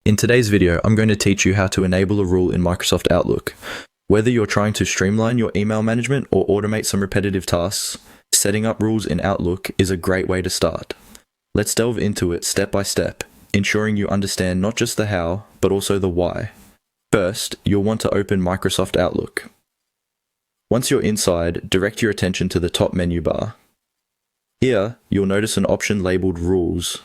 In today's video, I'm going to teach you how to enable a rule in Microsoft Outlook. Whether you're trying to streamline your email management or automate some repetitive tasks, setting up rules in Outlook is a great way to start. Let's delve into it step by step, ensuring you understand not just the how, but also the why. First, you'll want to open Microsoft Outlook. Once you're inside, direct your attention to the top menu bar. Here, you'll notice an option labeled Rules.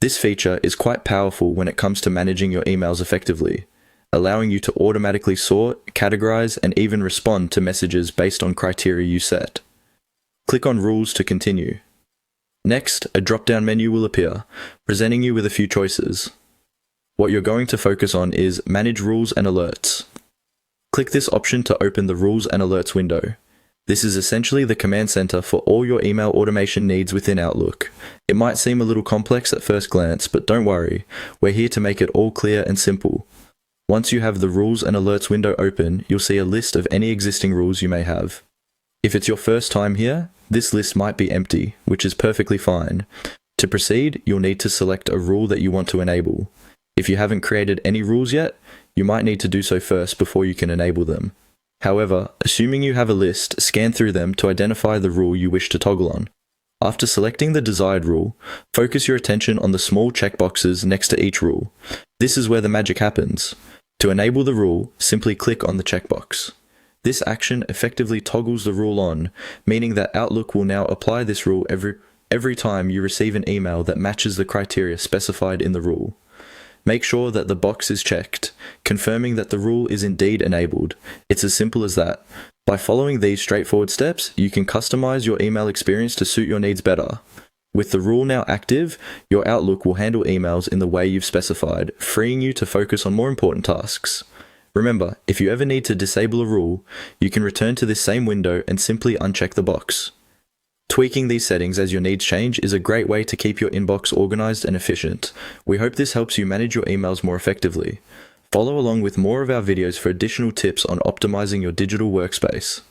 This feature is quite powerful when it comes to managing your emails effectively, allowing you to automatically sort, categorize, and even respond to messages based on criteria you set. Click on Rules to continue. Next, a drop-down menu will appear, presenting you with a few choices. What you're going to focus on is Manage Rules and Alerts. Click this option to open the Rules and Alerts window. This is essentially the command center for all your email automation needs within Outlook. It might seem a little complex at first glance, but don't worry, we're here to make it all clear and simple. Once you have the Rules and Alerts window open, you'll see a list of any existing rules you may have. If it's your first time here, this list might be empty, which is perfectly fine. To proceed, you'll need to select a rule that you want to enable. If you haven't created any rules yet, you might need to do so first before you can enable them. However, assuming you have a list, scan through them to identify the rule you wish to toggle on. After selecting the desired rule, focus your attention on the small checkboxes next to each rule. This is where the magic happens. To enable the rule, simply click on the checkbox. This action effectively toggles the rule on, meaning that Outlook will now apply this rule every time you receive an email that matches the criteria specified in the rule. Make sure that the box is checked, confirming that the rule is indeed enabled. It's as simple as that. By following these straightforward steps, you can customize your email experience to suit your needs better. With the rule now active, your Outlook will handle emails in the way you've specified, freeing you to focus on more important tasks. Remember, if you ever need to disable a rule, you can return to this same window and simply uncheck the box. Tweaking these settings as your needs change is a great way to keep your inbox organized and efficient. We hope this helps you manage your emails more effectively. Follow along with more of our videos for additional tips on optimizing your digital workspace.